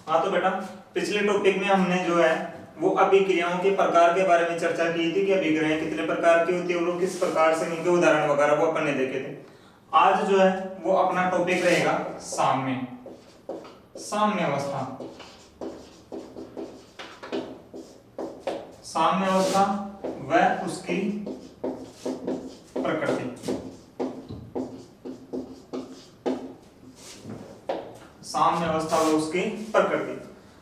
हाँ तो बेटा पिछले टॉपिक में हमने जो है वो अभिक्रियाओं के प्रकार के बारे में चर्चा की थी कि अभिक्रियाएं कितने प्रकार की होती है और किस प्रकार से उनके उदाहरण वगैरह वो अपन ने देखे थे। आज जो है वो अपना टॉपिक रहेगा साम्य अवस्था। साम्य अवस्था व उसकी प्रकृति। साम्य अवस्था व उसकी प्रकृति।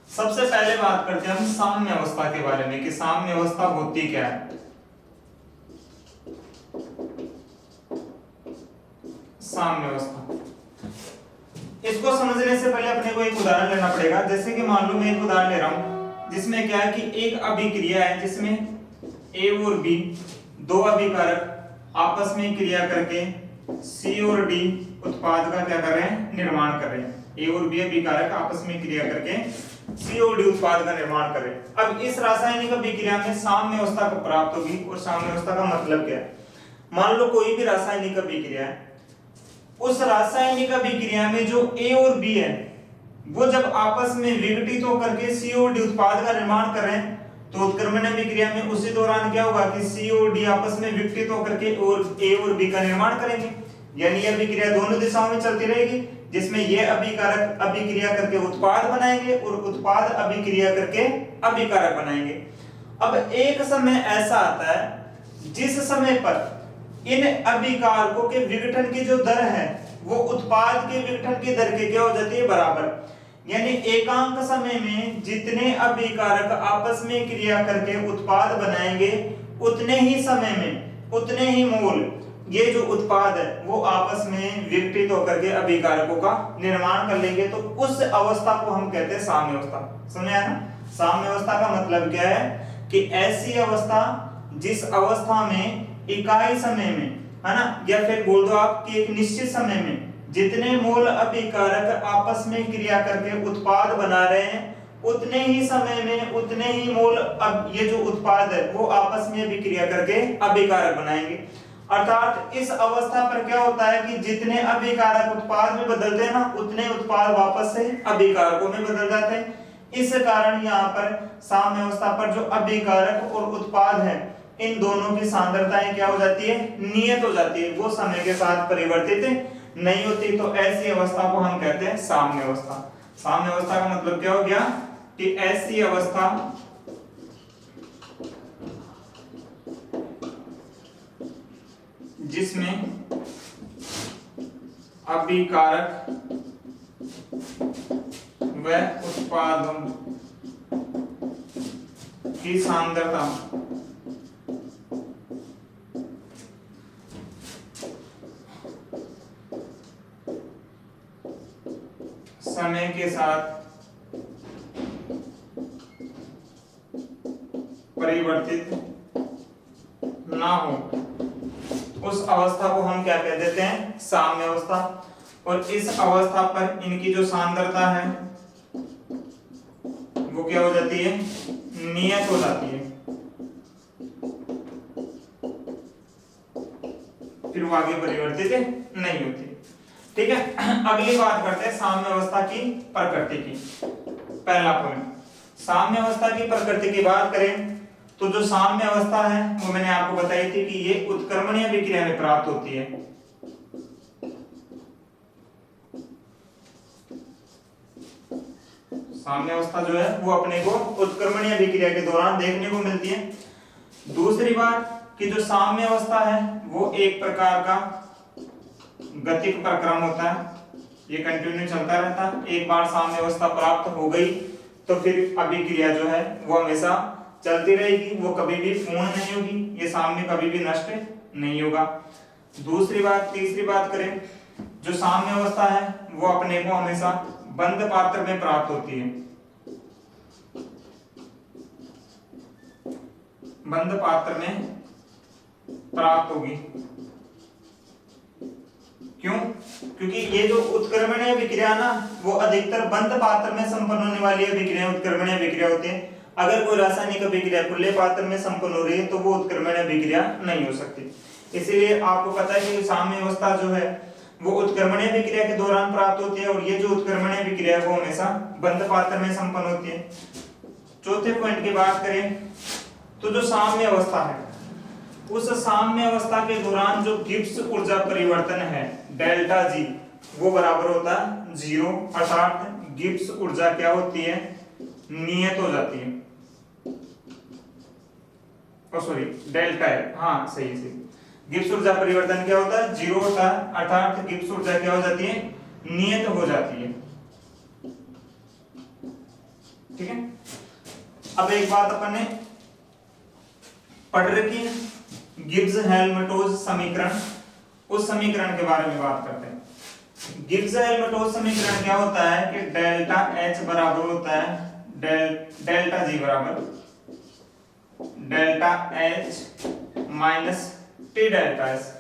सबसे पहले बात करते हैं हम साम्य अवस्था के बारे में कि साम्य अवस्था होती क्या है। साम्य अवस्था, इसको समझने से पहले अपने को एक उदाहरण लेना पड़ेगा। जैसे कि मान लो मैं एक उदाहरण ले रहा हूं जिसमें क्या है कि एक अभिक्रिया है जिसमें ए और बी दो अभिकारक आपस में क्रिया करके सी और डी उत्पाद का क्या कर रहे हैं, निर्माण कर रहे हैं। ए और बी अभिकारक आपस में क्रिया करके सी और डी उत्पाद का निर्माण कर रहे हैं। अब इस रासायनिक अभिक्रिया में साम्य अवस्था को प्राप्त होगी। और साम्य अवस्था का मतलब क्या है, मान लो कोई भी रासायनिक अभिक्रिया है, उस रासायनिक अभिक्रिया में जो ए और बी है वो जब आपस में विघटित होकर के सी और डी उत्पाद का निर्माण कर रहे हैं तो उत्क्रमण अभिक्रिया में उसी दौरान क्या होगा कि सी और डी आपस में विघटित होकर के और ए और बी का निर्माण करेंगे। यानी यह अभिक्रिया दोनों दिशाओं में चलती रहेगी जिसमें ये अभिकारक अभिक्रिया करके उत्पाद बनाएंगे और उत्पाद अभिक्रिया करके अभिकारक बनाएंगे। अब एक समय ऐसा आता है जिस समय पर इन अभिकारकों के विघटन की जो दर है वो उत्पाद के विघटन की दर के क्या हो जाती है, बराबर। यानी एकांक समय में जितने अभिकारक आपस में क्रिया करके उत्पाद बनाएंगे उतने ही समय में उतने ही मोल ये जो उत्पाद है वो आपस में विघटित होकर के अभिकारकों का निर्माण कर लेंगे। तो उस अवस्था को हम कहते हैं साम्य अवस्था। समझे ना? साम्य अवस्था का मतलब क्या है कि ऐसी अवस्था जिस अवस्था में इकाई समय में, है ना, या फिर बोल दो आप कि एक निश्चित समय में जितने मोल अभिकारक आपस में क्रिया करके उत्पाद बना रहे हैं उतने ही समय में उतने ही मोल अब ये जो उत्पाद है वो आपस में भी क्रिया करके अभिकारक बनाएंगे। अर्थात इस अवस्था पर क्या होता है कि जितने अभिकारक उत्पाद में बदलते हैं ना उतने उत्पाद वापस से अभिकारकों में बदल जाते हैं। इस कारण यहाँ पर साम्य अवस्था पर जो अभिकारक और उत्पाद है इन दोनों की सांद्रताएं क्या हो जाती है, नियत हो जाती है, वो समय के साथ परिवर्तित नहीं होती। तो ऐसी अवस्था को हम कहते हैं साम्य अवस्था। साम्य अवस्था का मतलब क्या हो गया कि ऐसी अवस्था जिसमें अभिकारक व उत्पादों की सांद्रता समय के साथ परिवर्तित ना हो उस अवस्था को हम क्या कह देते हैं, साम्य अवस्था। और इस अवस्था पर इनकी जो सांद्रता है वो क्या हो जाती है, नियत हो जाती है, फिर वो आगे परिवर्तित नहीं होती। ठीक है, अगली बात करते हैं साम्य अवस्था की प्रकृति की। पहला पॉइंट, साम्य अवस्था की प्रकृति की बात करें तो जो साम्य अवस्था है वो मैंने आपको बताई थी कि ये उत्क्रमणीय अभिक्रिया में प्राप्त होती है। साम्य अवस्था जो है वो अपने को उत्क्रमणीय अभिक्रिया के दौरान देखने को मिलती है। दूसरी बात कि जो साम्य अवस्था है वो एक प्रकार का गतिक प्रक्रम होता है, ये कंटिन्यू चलता रहता है। एक बार साम्य अवस्था प्राप्त हो गई तो फिर अभिक्रिया जो है वो हमेशा चलती रहेगी, वो कभी भी पूर्ण नहीं होगी, ये साम्य कभी भी नष्ट नहीं होगा। दूसरी बात, तीसरी बात करें, जो साम्य अवस्था है वो अपने को हमेशा बंद पात्र में प्राप्त होती है। बंद पात्र में प्राप्त होगी। क्यों? क्योंकि ये जो उत्क्रमणीय अभिक्रिया ना वो अधिकतर बंद पात्र में संपन्न होने वाली अभिक्रिया उत्क्रमणीय अभिक्रिया होती है। अगर कोई रासायनिक अभिक्रिया खुले पात्र में संपन्न हो रही है तो वो उत्क्रमणीय अभिक्रिया नहीं हो सकती। इसीलिए आपको पता है कि साम्य अवस्था जो है वो उत्क्रमणीय अभिक्रिया के दौरान प्राप्त होती है, और ये जो उत्क्रमणीय अभिक्रिया है वो हमेशा बंद पात्र में संपन्न होती है। चौथे पॉइंट की बात करें तो जो साम्य अवस्था है, उस साम्य अवस्था के दौरान जो गिब्स ऊर्जा परिवर्तन है डेल्टा जी, वो बराबर होता है 0, अर्थात गिब्स ऊर्जा क्या होती है, नियत हो जाती है। सॉरी, डेल्टा है, हाँ सही है, सही। गिब्स ऊर्जा परिवर्तन क्या होता है, 0 होता है, अर्थात गिब्स ऊर्जा क्या हो जाती है, नियत हो जाती है। ठीक है। अब एक बात अपन ने पढ़ रखी है, गिब्स हेल्महोल्ट्ज समीकरण, उस समीकरण के बारे में बात करते हैं। गिब्स हेल्महोल्ट्ज समीकरण क्या होता है कि डेल्टा एच बराबर होता है डेल्टा जी बराबर delta H minus T delta S.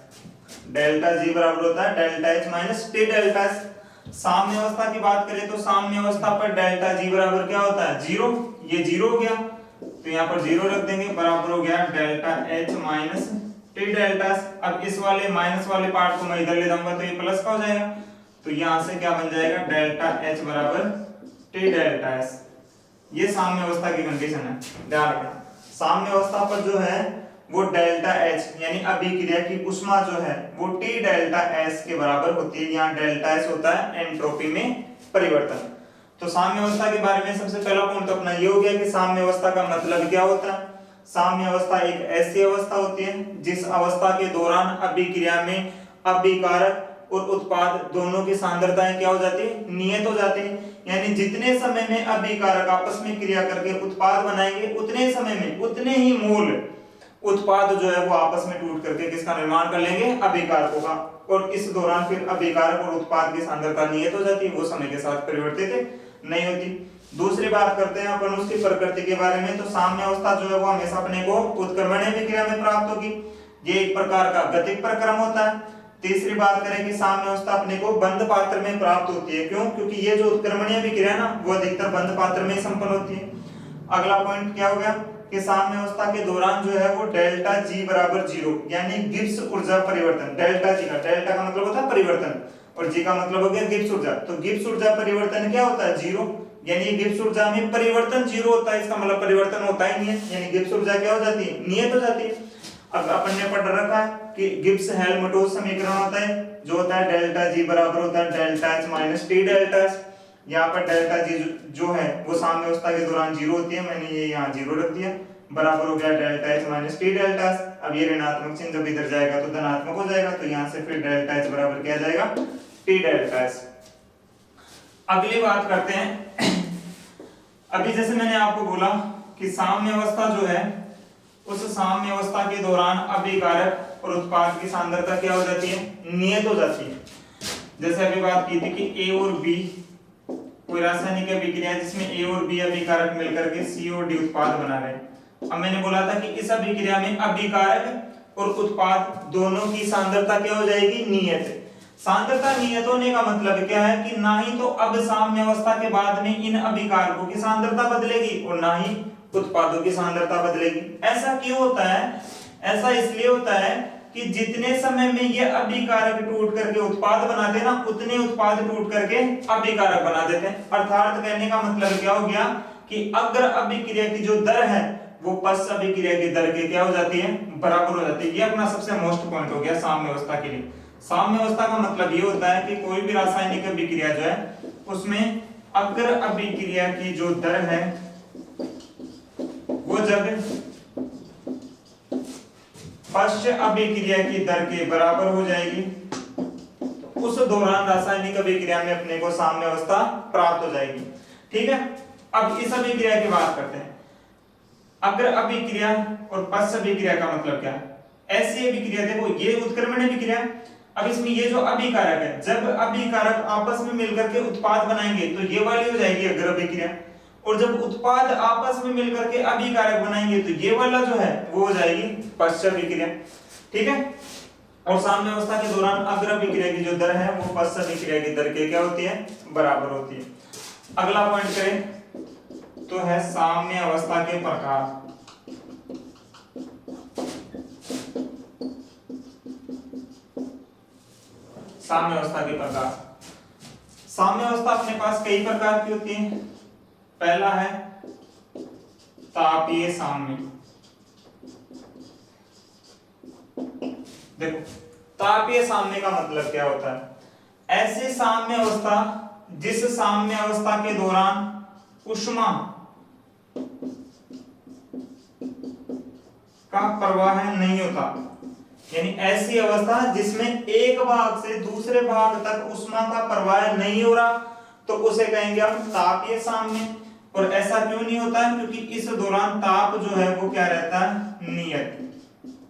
Delta G बराबर होता है delta H minus T delta S. साम्य अवस्था की बात करें तो साम्य अवस्था पर डेल्टा जी बराबर क्या होता है, 0। ये 0 हो गया तो यहाँ पर 0 रख देंगे, बराबर हो गया delta H minus T delta S. अब इस वाले माइनस वाले पार्ट को मैं इधर ले जाऊंगा तो ये प्लस का हो जाएगा, तो यहाँ से क्या बन जाएगा, डेल्टा एच बराबर टी डेल्टा एस। ये साम्य अवस्था की कंडीशन है, ध्यान रखना। साम्य अवस्था पर जो है वो डेल्टा एच यानी अभिक्रिया की उष्मा जो है वो टी डेल्टा एस के बराबर होती है। यहाँ डेल्टा एस होता है एंट्रोपी में परिवर्तन। तो साम्य अवस्था के बारे में सबसे पहला पॉइंट अपना ये हो गया कि साम्य अवस्था का मतलब क्या होता है। साम्य अवस्था एक ऐसी अवस्था होती है जिस अवस्था के दौरान अभिक्रिया में अभिकारक और उत्पाद दोनों की सांद्रताएं क्या हो जाती है, नियत हो जाती है। यानी जितने समय में अभिकारक आपस में क्रिया करके उत्पाद बनाएंगे उतने समय में उतने ही मोल उत्पाद जो है वो आपस में टूट करके किसका निर्माण कर लेंगे, अभिकारकों का। और इस दौरान फिर अभिकारक और उत्पाद की सांद्रता नियत हो जाती है, वो समय के साथ परिवर्तित नहीं होती। दूसरी बात करते हैं अपन उसकी प्रकृति के बारे में। तो साम्य अवस्था जो है वो हमेशा अपने को उत्क्रमणीय अभिक्रिया में प्राप्त होगी, ये एक प्रकार का गतिक प्रक्रम होता है। तीसरी बात करें कि साम्य अवस्था अपने को बंद पात्र में प्राप्त होती है, क्यों, क्योंकि ये जो उत्क्रमणीय अभिक्रिया है ना वो अधिकतर बंद पात्र में संपन्न होती है। अगला पॉइंट क्या हो गया कि साम्य अवस्था के दौरान जो है वो डेल्टा जी बराबर 0 यानी गिब्स ऊर्जा परिवर्तन। डेल्टा जी का, डेल्टा का मतलब होता है परिवर्तन और जी का मतलब हो गया गिब्स ऊर्जा। तो गिब्स ऊर्जा परिवर्तन क्या होता है, 0, यानी गिब्स ऊर्जा में परिवर्तन 0 होता है, इसका मतलब परिवर्तन होता ही नहीं है, यानी गिब्स ऊर्जा क्या हो जाती है, नियत हो जाती है। अब अपन ने पढ़ रखा है कि गिब्स हेल्महोल्ट्ज समीकरण होता है जो होता है डेल्टा जी बराबर होता है delta H minus T delta S. यहाँ पर डेल्टा जी जो है वो साम्य अवस्था के दौरान 0 होती है, मैंने ये यहाँ 0 रख दिया, बराबर हो गया delta H minus T delta S. अब ये ऋणात्मक चिन्ह जब इधर जाएगा तो धनात्मक हो जाएगा, तो यहाँ से फिर डेल्टा एच बराबर क्या जाएगा, टी डेल्टा एस। अगली बात करते हैं, अभी जैसे मैंने आपको बोला कि साम्य अवस्था जो है उस साम्य अवस्था के दौरान अभिकारक और उत्पाद की सांद्रता क्या हो जाती है, नियत हो जाती है। जैसे अभी बात की थी कि ए और बी कोई रासायनिक अभिक्रिया जिसमें ए और बी अभिकारक मिलकर के सी और डी उत्पाद बना रहे हैं। अब मैंने बोला था कि इस अभिक्रिया में अभिकारक और उत्पाद दोनों की सांद्रता क्या हो जाएगी, नियत। सांद्रता नियत होने का मतलब क्या है कि ना ही तो अब साम्य अवस्था के बाद में इन अभिकारकों की सांद्रता बदलेगी और ना ही उत्पादों की सांद्रता बदलेगी। ऐसा क्यों होता है, ऐसा इसलिए होता है कि जितने समय में ये अभिकारक टूट करके उत्पाद बनाते हैं ना उतने उत्पाद टूट करके अभिकारक बना देते हैं। अर्थात कहने का मतलब क्या हो गया कि अग्र अभिक्रिया की जो दर है वो पश्च अभिक्रिया की दर के क्या हो जाती है, बराबर हो जाती है। ये अपना सबसे मोस्ट पॉइंट हो गया साम्य अवस्था के लिए। साम्य अवस्था का मतलब ये होता है कि कोई भी रासायनिक अभिक्रिया जो है उसमें अग्र अभिक्रिया की जो दर है वो जब पश्च अभिक्रिया की दर के बराबर हो जाएगी तो उस दौरान रासायनिक अभिक्रिया में अपने को साम्य अवस्था प्राप्त हो जाएगी। ठीक है। अब इस अभिक्रिया की बात करते हैं। अग्र अभिक्रिया और पश्च अभिक्रिया का मतलब क्या है, ऐसी अभिक्रिया देखो ये उत्क्रमण अभिक्रिया। अब इसमें ये जो अभिकारक है, जब अभिकारक आपस में मिलकर के उत्पाद बनाएंगे तो ये वाली हो जाएगी अग्र अभिक्रिया, और जब उत्पाद आपस में मिलकर के अभिकारक बनाएंगे तो ये वाला जो है वो हो जाएगी पश्च अभिक्रिया। ठीक है। और साम्य अवस्था के दौरान अग्र अभिक्रिया की जो दर है वो पश्च अभिक्रिया की दर के क्या होती है, बराबर होती है। अगला पॉइंट करें तो है साम्य अवस्था के प्रकार। साम्य अवस्था के प्रकार। साम्य अवस्था अपने पास कई प्रकार की होती है। पहला है तापीय साम्य। देखो तापीय साम्य का मतलब क्या होता है? ऐसी साम्य अवस्था जिस साम्य अवस्था के दौरान ऊष्मा का प्रवाह नहीं होता, यानी ऐसी अवस्था जिसमें एक भाग से दूसरे भाग तक ऊष्मा का प्रवाह नहीं हो रहा, तो उसे कहेंगे हम तापीय साम्य। और ऐसा क्यों नहीं होता है? क्योंकि इस दौरान ताप जो है वो क्या रहता है? नियत।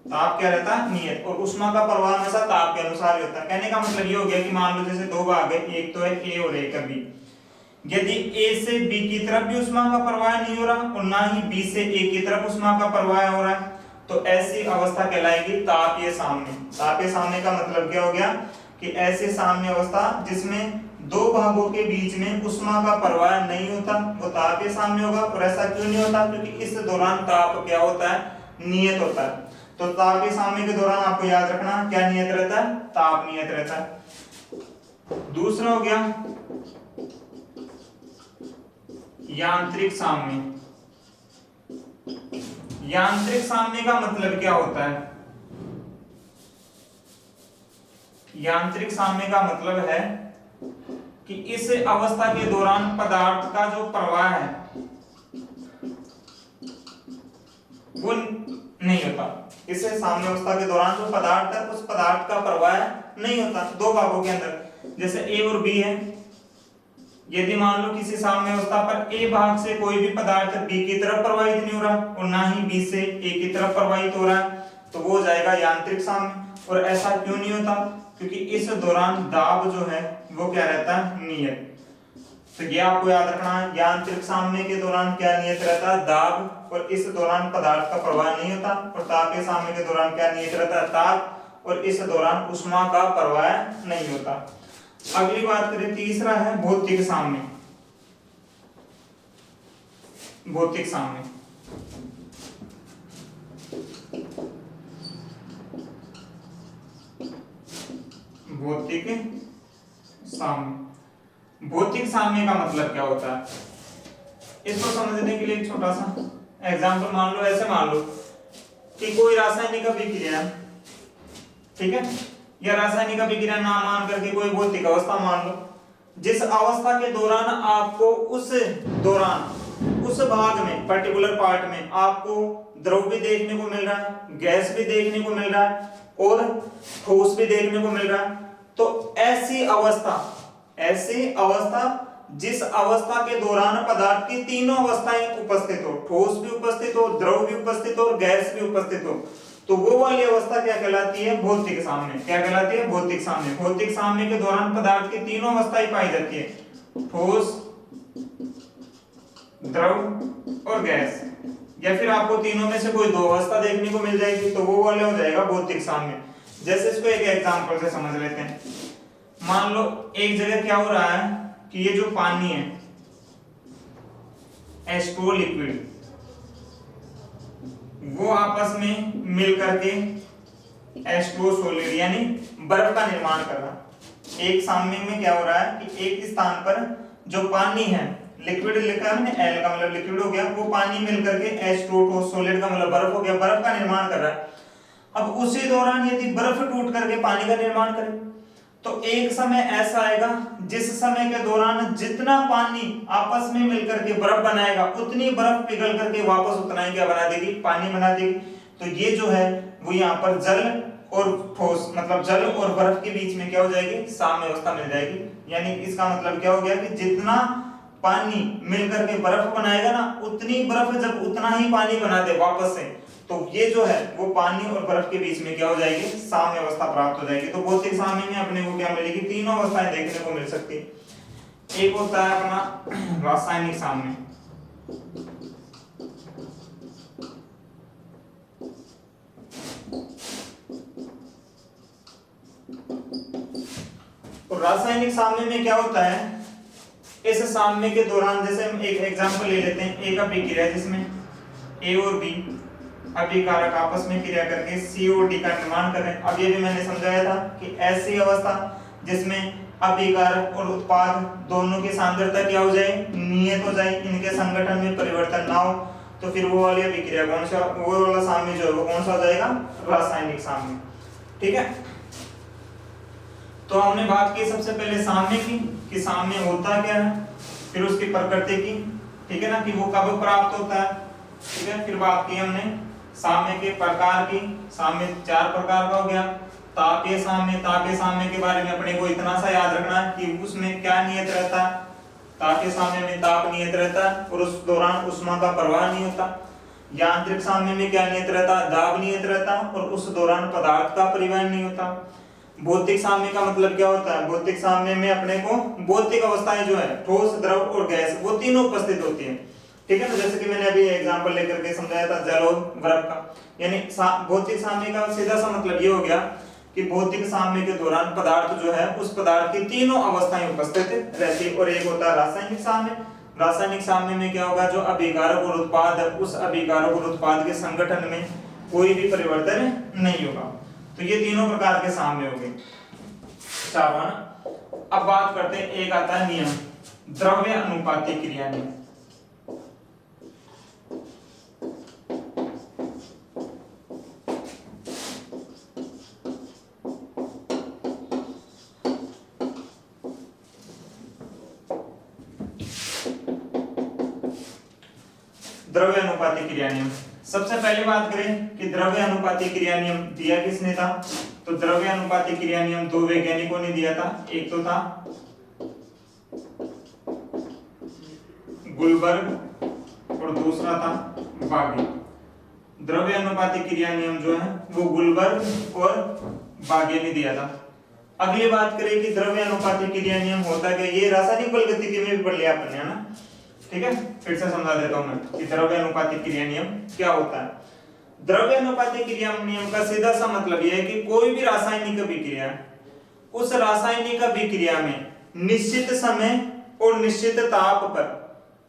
ताप क्या रहता है? नियत। और ऊष्मा का प्रवाह हमेशा ताप के अनुसार ही होता है। कहने का मतलब ये हो गया कि मान लो जैसे दो भाग है, एक तो है ए और एक है बी। यदि ए से बी की तरफ भी ऊष्मा का प्रवाह नहीं हो रहा और ना ही बी से ए की तरफ ऊष्मा का प्रवाह हो रहा है, तो ऐसी अवस्था कहलाएगी तापीय साम्य। तापीय साम्य का मतलब क्या हो गया कि ऐसी साम्य अवस्था जिसमें दो भागों के बीच में ऊष्मा का प्रवाह नहीं होता, वो तापीय साम्य होगा। और ऐसा क्यों नहीं होता? क्योंकि इस दौरान ताप क्या होता है? नियत होता है। तो तापीय साम्य के दौरान आपको याद रखना क्या नियत रहता है? ताप नियत रहता है। दूसरा हो गया यांत्रिक साम्य। यांत्रिक साम्य का मतलब क्या होता है? यांत्रिक साम्य का मतलब है कि इस अवस्था के दौरान पदार्थ का जो प्रवाह है वो नहीं होता। इस साम्य अवस्था के दौरान जो पदार्थ है उस पदार्थ का प्रवाह नहीं होता दो भागों के अंदर। जैसे ए और बी है, यदि मान लो किसी साम्य अवस्था पर ए भाग से कोई भी पदार्थ बी की तरफ प्रवाहित नहीं हो रहा और ना ही बी से ए की तरफ प्रवाहित हो रहा है, तो वो हो जाएगा यांत्रिक साम्य। और ऐसा क्यों नहीं होता? क्योंकि इस दौरान दाब जो है वो क्या रहता है? नियत। तो ये आपको याद रखना है, यांत्रिक साम्य के दौरान क्या नियत रहता है? दाब। और इस दौरान पदार्थ का प्रवाह नहीं होता। और तापीय साम्य के दौरान क्या नियत रहता है? ताप। और इस दौरान ऊष्मा का प्रवाह नहीं होता। अगली बात करें, तीसरा है भौतिक साम्य। भौतिक साम्य भौतिक साम्य। भौतिक साम्य का मतलब क्या होता है? इसको समझने के लिए एक छोटा सा एग्जांपल मान लो। ऐसे मान लो कि कोई रासायनिक अभिक्रिया, ठीक है, या रासायनिक अभिक्रिया ना मान करके कोई भौतिक अवस्था मान लो, जिस अवस्था के दौरान आपको उस भाग में, पर्टिकुलर पार्ट में आपको द्रव भी देखने को मिल रहा है, गैस भी देखने को मिल रहा है और ठोस भी देखने को मिल रहा है। तो ऐसी अवस्था जिस अवस्था के दौरान पदार्थ की तीनों अवस्थाएं उपस्थित हो, ठोस भी उपस्थित हो, द्रव भी उपस्थित हो और गैस भी उपस्थित हो, तो वो वाली अवस्था क्या कहलाती है? भौतिक साम्य। क्या कहलाती है? भौतिक साम्य। भौतिक साम्य के दौरान पदार्थ की तीनों अवस्थाएं पाई जाती है, ठोस, द्रव और गैस, या फिर आपको तीनों में से कोई दो अवस्था देखने को मिल जाएगी, तो वो वाले हो जाएगा भौतिक साम्य। जैसे इसको एक एग्जांपल से समझ लेते हैं। मान लो एक जगह क्या हो रहा है कि ये जो पानी है, H2O लिक्विड, वो आपस में मिल करके H2O सॉलिड यानी बर्फ का निर्माण कर रहा है। एक साम्य में क्या हो रहा है कि एक स्थान पर जो पानी है, लिक्विड लिखा है मैंने, L का मतलब लिक्विड हो गया, वो पानी मिल करके H2O सॉलिड का मतलब बर्फ हो गया, बर्फ का निर्माण कर रहा है। अब उसी दौरान यदि बर्फ टूट करके पानी का निर्माण करे, तो एक समय ऐसा आएगा जिस समय के दौरान जितना पानी आपस में मिलकर के बर्फ बनाएगा, उतनी बर्फ पिघल करके वापस उतना ही क्या बना देगी? पानी बना देगी। तो ये जो है वो यहाँ पर जल और ठोस, मतलब जल और बर्फ के बीच में क्या हो जाएगी? साम्य अवस्था मिल जाएगी। यानी इसका मतलब क्या हो गया कि जितना पानी मिलकर के बर्फ बनाएगा ना, उतनी बर्फ जब उतना ही पानी बना दे वापस से, तो ये जो है वो पानी और बर्फ के बीच में क्या हो जाएगी? साम्य अवस्था प्राप्त हो जाएगी। तो भौतिक साम्य में अपने को क्या मिलेगी? तीनों अवस्थाएं देखने को मिल सकती है। एक होता है अपना रासायनिक साम्य। तो रासायनिक साम्य में क्या होता है? इस साम्य के दौरान, जैसे हम एक एग्जांपल ले लेते हैं, एक अभिक्रिया जिसमें ए और बी अभिकारक आपस में क्रिया करके COD का निर्माण कर रहे हैं। अब ये भी मैंने समझाया था कि ऐसी अवस्था जिसमें अभिकारक और उत्पाद दोनों की सांद्रता क्या हो जाए, नियत हो जाए, इनके संगठन में परिवर्तन ना हो, तो फिर वो वाली अभिक्रिया कौन सा, वो वाला साम्य जो है वो कौन सा हो जाएगा, रासायनिक साम्य। ठीक है, तो हमने बात की सबसे पहले साम्य की कि साम्य होता क्या है, फिर उसकी प्रकृति की, ठीक है ना, कि वो कब प्राप्त होता है। ठीक है, फिर बात की हमने साम्य के प्रकार की, साम्य 4 प्रकार का हो गया। तापीय साम्य, तापीय साम्य के बारे में अपने को इतना सा याद रखना है कि उसमें क्या नियत रहता है, तापीय साम्य में ताप नियत रहता है और उस दौरान उष्मा का प्रवाह नहीं होता। यांत्रिक साम्य में क्या नियत रहता है, दाब नियत रहता और उस दौरान पदार्थ का परिवहन नहीं होता। भौतिक साम्य का मतलब क्या होता है, भौतिक साम्य में अपने को भौतिक अवस्थाएं जो है ठोस, द्रव और गैस, वो तीनों उपस्थित होती हैं। ठीक है ना, जैसे कि मैंने अभी एग्जांपल लेकर के समझाया था जल और बर्फ का। यानी भौतिक साम्य का सीधा सा मतलब ये हो गया कि भौतिक साम्य के दौरान पदार्थ जो है उस पदार्थ की तीनों अवस्थाएं उपस्थित रहती। और एक होता है रासायनिक साम्य। रासायनिक साम्य में क्या होगा, जो अभिकारक और उत्पाद है उस अभिकारक और उत्पाद के संगठन में कोई भी परिवर्तन नहीं होगा। तो ये तीनों प्रकार के साम्य हो गए, चार ना। अब बात करते हैं, एक आता है नियम, द्रव्य अनुपाती क्रिया नियम। द्रव्य अनुपाती क्रिया नियम, सबसे पहले बात करें कि द्रव्य अनुपाती क्रिया नियम दिया किसने था, तो द्रव्य अनुपाती क्रिया नियम 2 वैज्ञानिकों ने दिया था। एक तो था गुलबर्ग और दूसरा था बागे। द्रव्य अनुपाती क्रिया नियम जो है वो गुलबर्ग और बागे ने दिया था। अगली बात करें कि द्रव्य अनुपाती क्रिया नियम होता क्या, ये रासायनिक बल गतिकी में भी पढ़ लिया आपने, है ना। ठीक है, फिर से समझा देता हूं मैं कि द्रव्य अनुपाती क्रिया नियम क्या होता है। द्रव्य अनुपाती क्रिया नियम का सीधा सा मतलब यह है कि कोई भी रासायनिक अभिक्रिया, उस रासायनिक अभिक्रिया में निश्चित समय और निश्चित ताप पर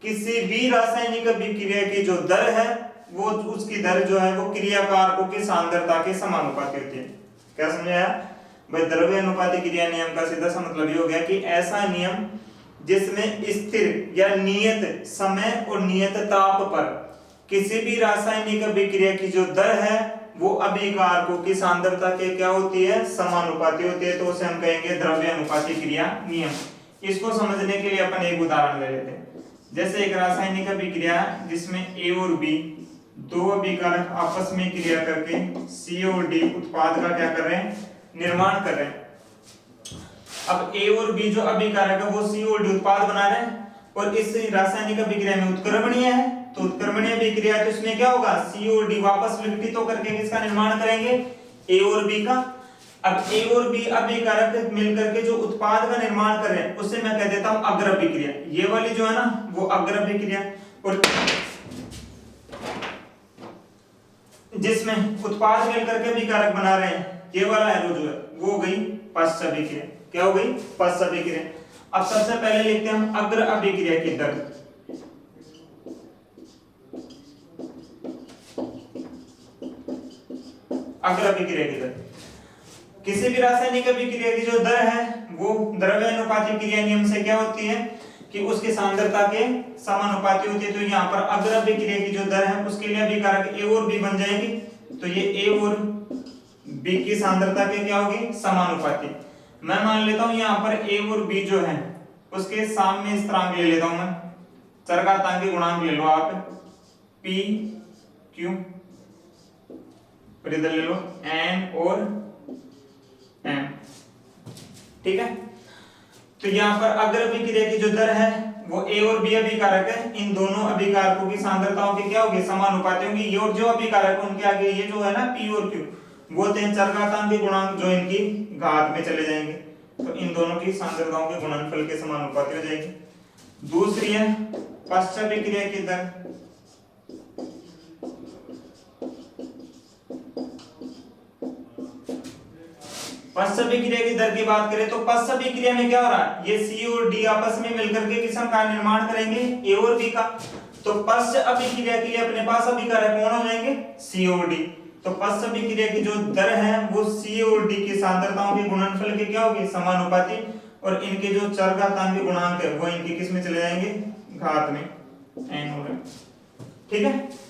किसी भी रासायनिक अभिक्रिया की जो दर है वो, उसकी दर जो है वो क्रियाकारकों की सांद्रता के समानुपाती होती है। क्या समझाया भाई, द्रव्य अनुपाती क्रिया नियम का सीधा सा मतलब ये हो गया कि ऐसा नियम जिसमें स्थिर या नियत समय और नियत ताप पर किसी भी रासायनिक अभिक्रिया की जो दर है वो अभिकारकों की सांद्रता के क्या होती है, समानुपाती होती है। तो उसे हम कहेंगे द्रव्य अनुपाती क्रिया नियम। इसको समझने के लिए अपन एक उदाहरण ले लेते हैं। जैसे एक रासायनिक अभिक्रिया जिसमें A और B दो अभिकारक आपस में क्रिया करके C और D उत्पाद का क्या कर रहे हैं, निर्माण कर रहे हैं। अब A और B जो अभिकारक है वो C और D उत्पाद बना रहे हैं और इस रासायनिक अभिक्रिया में उत्क्रमणीय है, तो उत्क्रमणीय अभिक्रिया तो इसमें क्या होगा, C और D वापस विघटित होकर के किसका निर्माण करेंगे, A और B का। अब A और B अभिकारक मिलकर के जो उत्पाद का निर्माण कर रहे हैं उसे मैं कह देता हूं अग्र अभिक्रिया। ये वाली जो है ना वो अग्र अभिक्रिया, और जिसमें उत्पाद मिलकर के अभिकारक बना रहे हैं ये वाला एरो जो है वो हो गई पश्च अभिक्रिया। क्या हो गई, पश्च अभिक्रिया। अब सबसे पहले लिखते हैं हम अग्र अभिक्रिया की दर। अग्र अभिक्रिया की दर, किसी भी रासायनिक अभिक्रिया की जो दर है वो द्रव्य अनुपाती क्रिया नियम से क्या होती है कि उसकी सांद्रता के समानुपाती होती है। तो यहाँ पर अग्र अभिक्रिया की जो दर है उसके लिए अभिकारक A और B बन जाएंगे, तो ये A और B की सांद्रता के क्या होगी, समानुपाती। मैं मान लेता हूं यहाँ पर A और B जो है उसके साम्य स्थिरांक ले लेता हूं मैं, चरघातांकी गुणांक ले लो आप, P Q, इधर ले लो N और M। ठीक है, तो यहाँ पर अग्र अभिक्रिया की जो दर है वो A और B अभिकारक है, इन दोनों अभिकारकों की सांद्रताओं की क्या होगी, समानुपाती होंगी। ये और जो अभिकारक उनके आगे ये जो है ना P और Q वो चरघातांकी गुणांक जो इनकी घात में चले जाएंगे, तो इन दोनों की सांद्रताओं के गुणनफल के समानुपाती हो जाएगी। दूसरी है पश्च अभिक्रिया की दर। पश्च अभिक्रिया की दर की बात करें तो पश्च अभिक्रिया में क्या हो रहा है, ये C और D आपस में मिलकर के किसम का निर्माण करेंगे, A और B का। तो पश्च अभिक्रिया के लिए अपने पास अभिकारक कौन हो जाएंगे, C और D। तो पश्च अभिक्रिया की जो दर है वो C और D की सांद्रताओं के गुणनफल के क्या होगी, समानुपाती, और इनके जो चरघातांकी गुणांक है वो इनके किस में चले जाएंगे, घात में, n हो रहा है। ठीक है।